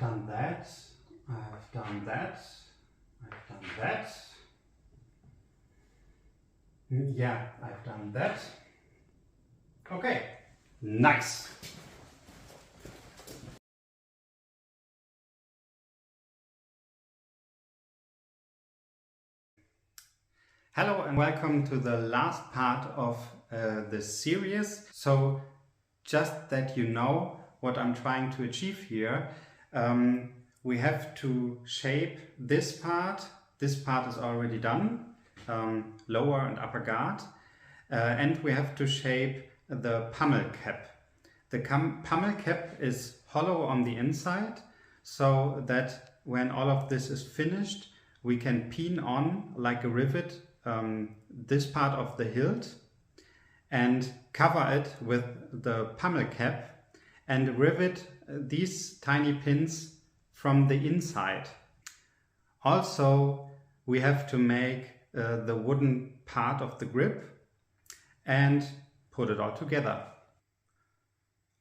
done that, I've done that, I've done that. Yeah, I've done that. Okay, nice. Hello and welcome to the last part of this series. So just that you know what I'm trying to achieve here, we have to shape this part. This part is already done, lower and upper guard, and we have to shape the pommel cap. The pommel cap is hollow on the inside, so that when all of this is finished, we can pin on like a rivet this part of the hilt and cover it with the pommel cap and rivet these tiny pins from the inside. Also, we have to make the wooden part of the grip and put it all together.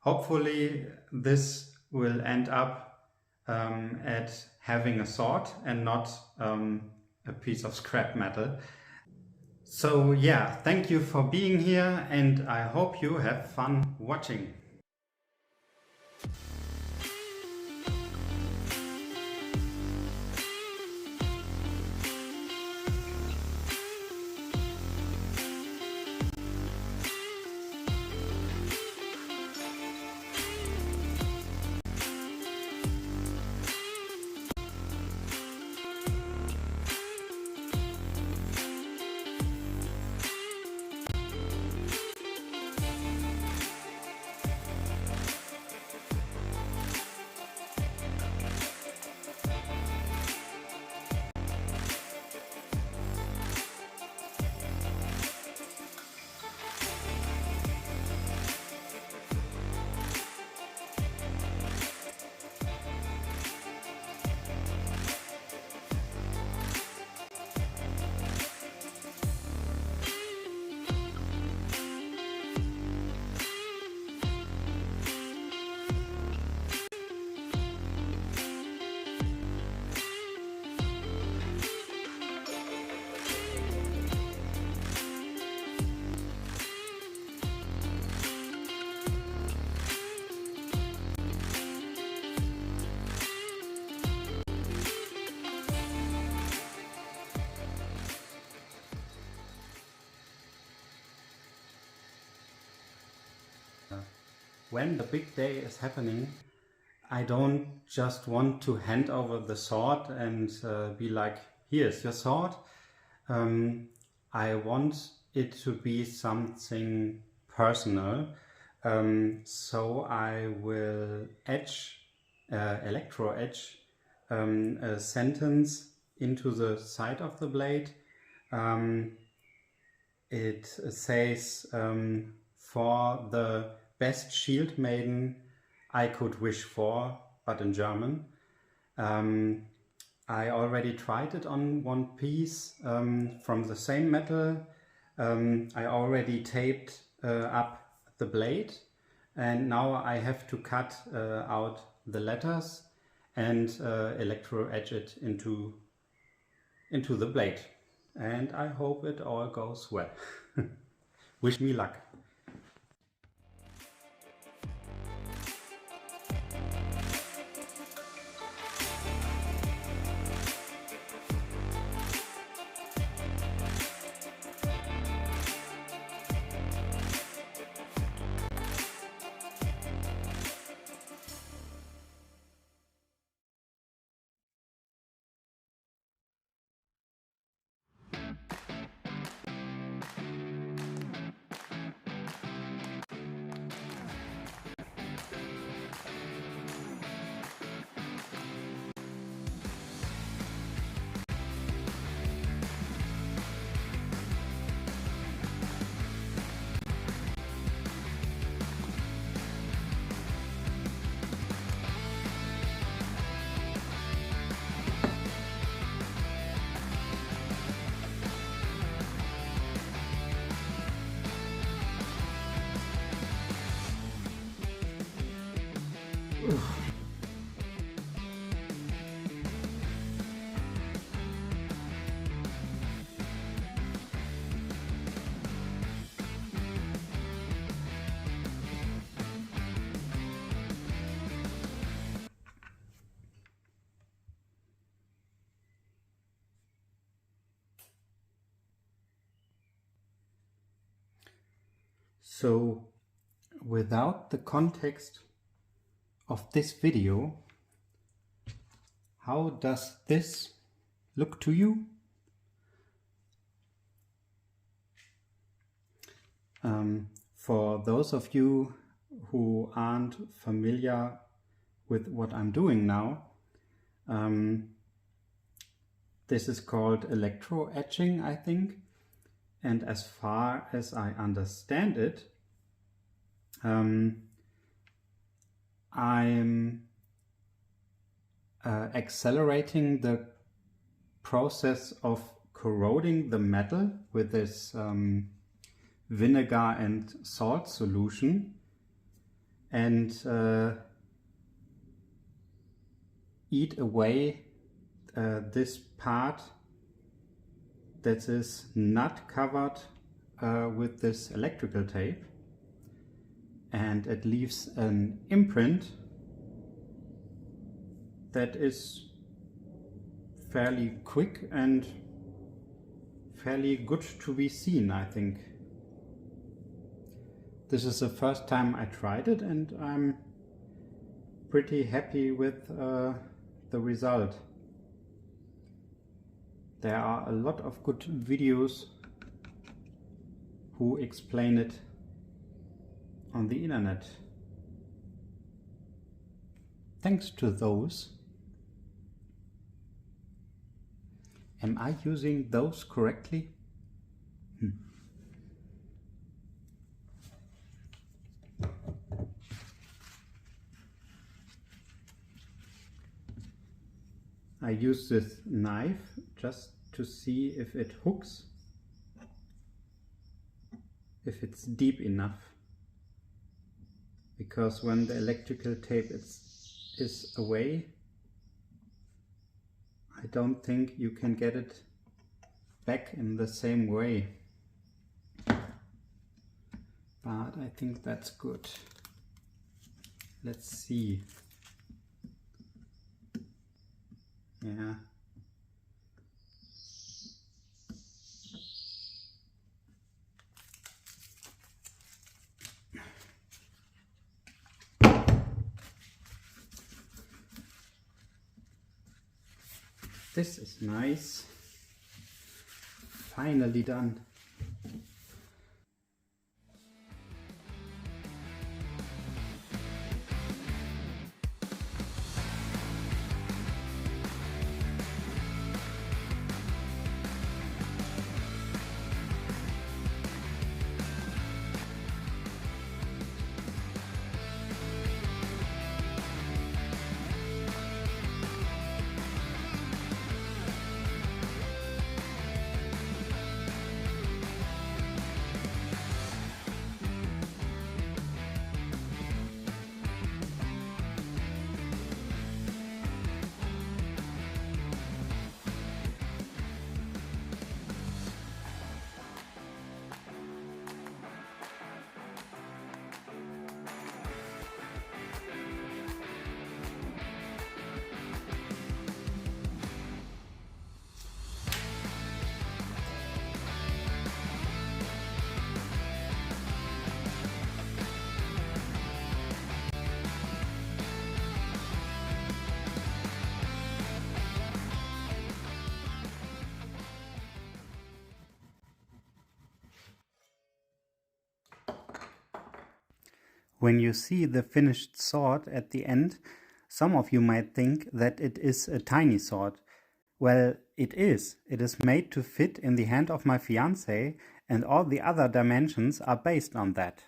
Hopefully this will end up at having a sword and not a piece of scrap metal. So yeah, thank you for being here and I hope you have fun watching. When the big day is happening, I don't just want to hand over the sword and be like, here's your sword. I want it to be something personal. So I will electro etch a sentence into the side of the blade. It says, for the best shield maiden I could wish for, but in German. I already tried it on one piece from the same metal. I already taped up the blade and now I have to cut out the letters and electro etch it into the blade. And I hope it all goes well. Wish me luck. So without the context of this video, how does this look to you? For those of you who aren't familiar with what I'm doing now, this is called electro etching, I think. And as far as I understand it, I'm accelerating the process of corroding the metal with this vinegar and salt solution, and eat away this part that is not covered with this electrical tape, and it leaves an imprint that is fairly quick and fairly good to be seen, I think. This is the first time I tried it, and I'm pretty happy with the result. There are a lot of good videos who explain it on the internet. Thanks to those. Am I using those correctly? I use this knife just to see if it hooks, if it's deep enough, because when the electrical tape is away, I don't think you can get it back in the same way, but I think that's good. Let's see. Yeah. This is nice. Finally done. When you see the finished sword at the end, some of you might think that it is a tiny sword. Well, it is. It is made to fit in the hand of my fiance, and all the other dimensions are based on that.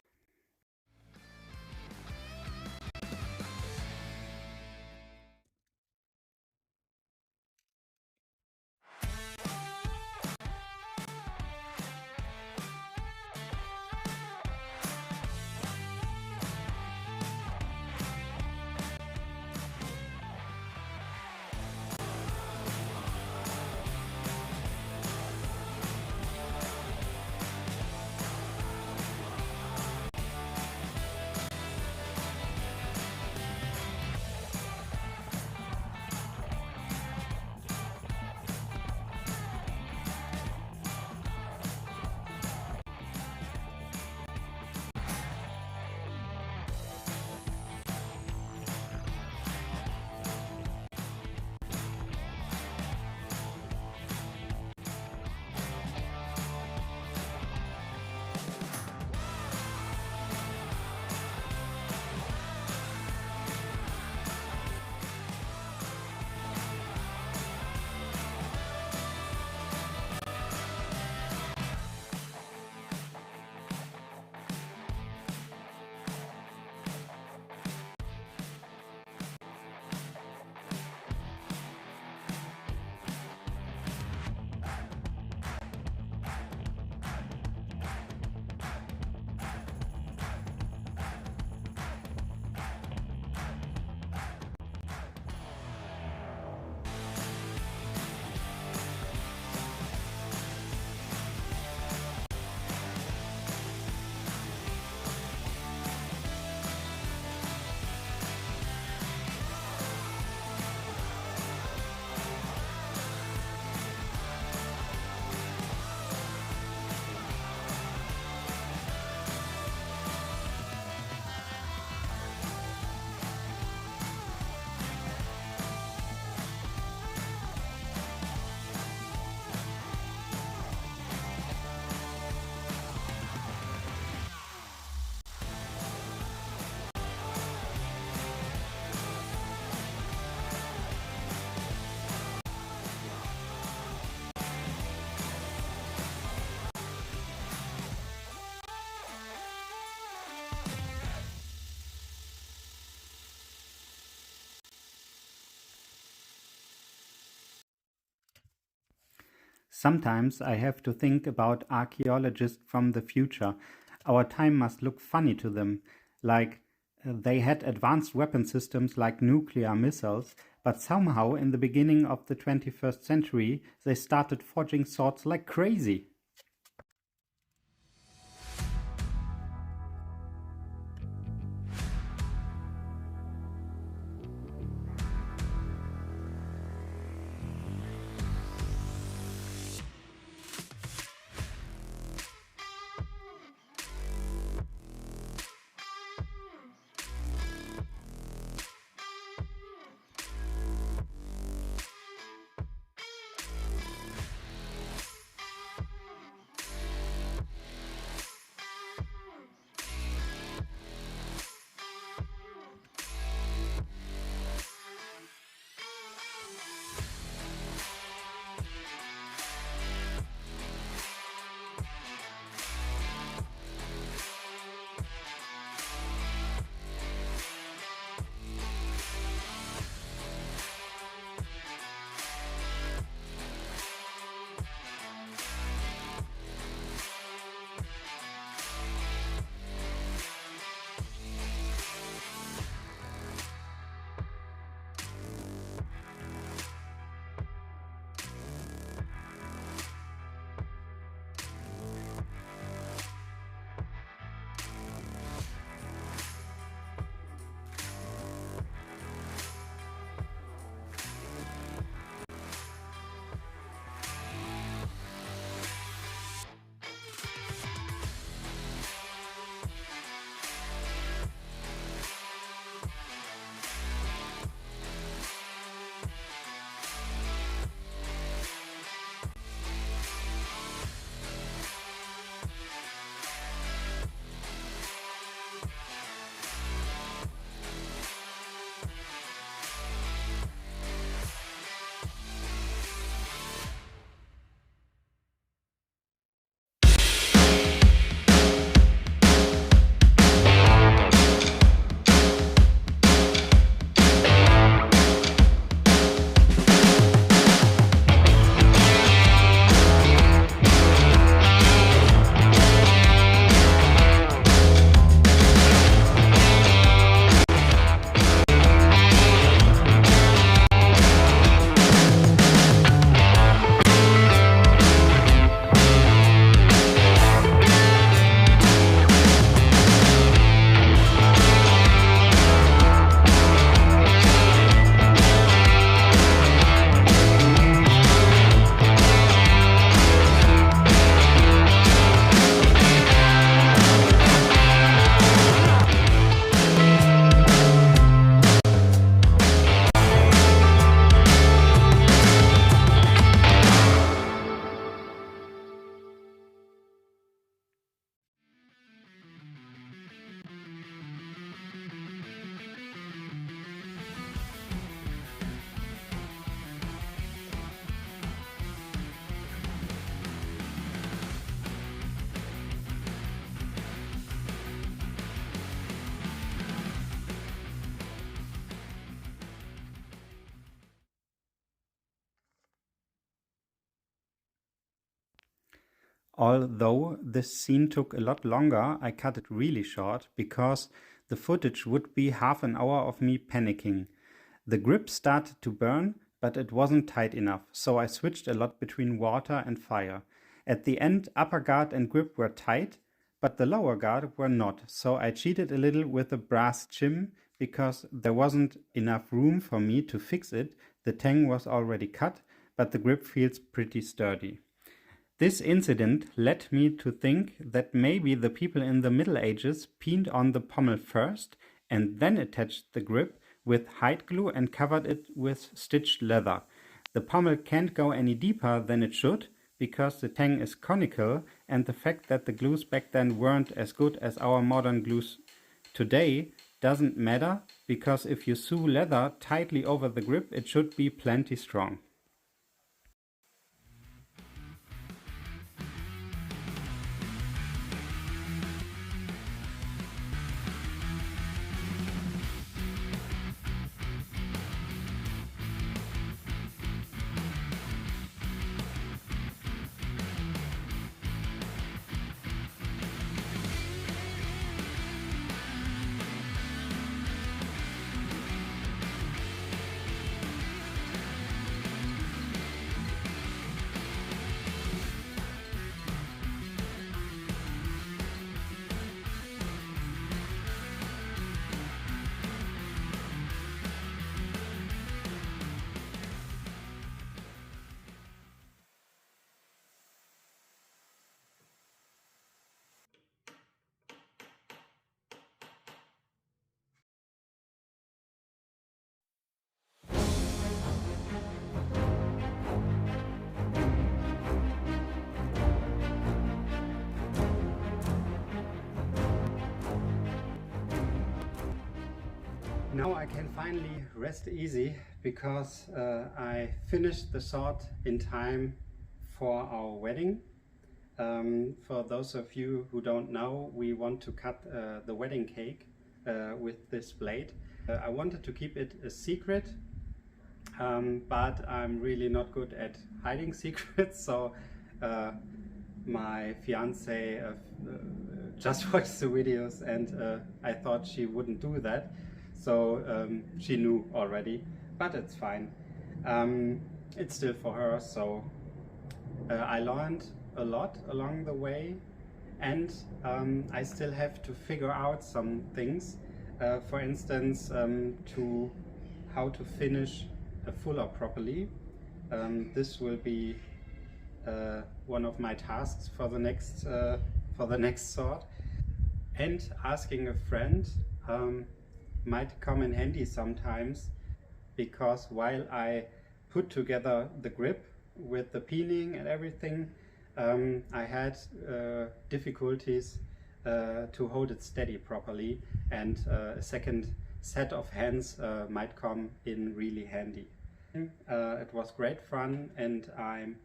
Sometimes I have to think about archaeologists from the future. Our time must look funny to them, like they had advanced weapon systems like nuclear missiles, but somehow in the beginning of the 21st century they started forging swords like crazy. Although this scene took a lot longer, I cut it really short because the footage would be half an hour of me panicking. The grip started to burn, but it wasn't tight enough, so I switched a lot between water and fire. At the end, upper guard and grip were tight, but the lower guard were not, so I cheated a little with a brass shim because there wasn't enough room for me to fix it. The tang was already cut, but the grip feels pretty sturdy. This incident led me to think that maybe the people in the Middle Ages pinned on the pommel first and then attached the grip with hide glue and covered it with stitched leather. The pommel can't go any deeper than it should because the tang is conical, and the fact that the glues back then weren't as good as our modern glues today doesn't matter, because if you sew leather tightly over the grip, it should be plenty strong. Now I can finally rest easy because I finished the sword in time for our wedding. For those of you who don't know, we want to cut the wedding cake with this blade. I wanted to keep it a secret, but I'm really not good at hiding secrets, so my fiance just watched the videos and I thought she wouldn't do that, so she knew already, but it's fine. It's still for her, so I learned a lot along the way, and I still have to figure out some things, for instance, to how to finish a fuller properly. This will be one of my tasks for the next sword, and asking a friend might come in handy sometimes, because while I put together the grip with the peening and everything, I had difficulties to hold it steady properly, and a second set of hands might come in really handy. It was great fun, and I'm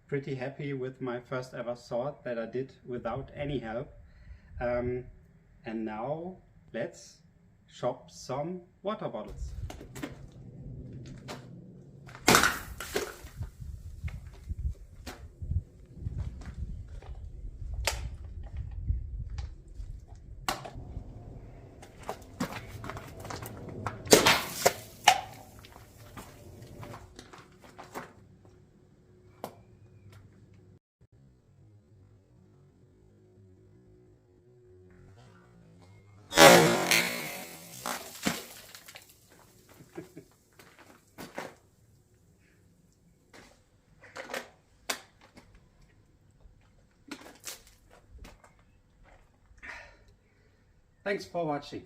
pretty happy with my first ever sword that I did without any help. And now let's shop some water bottles. Thanks for watching.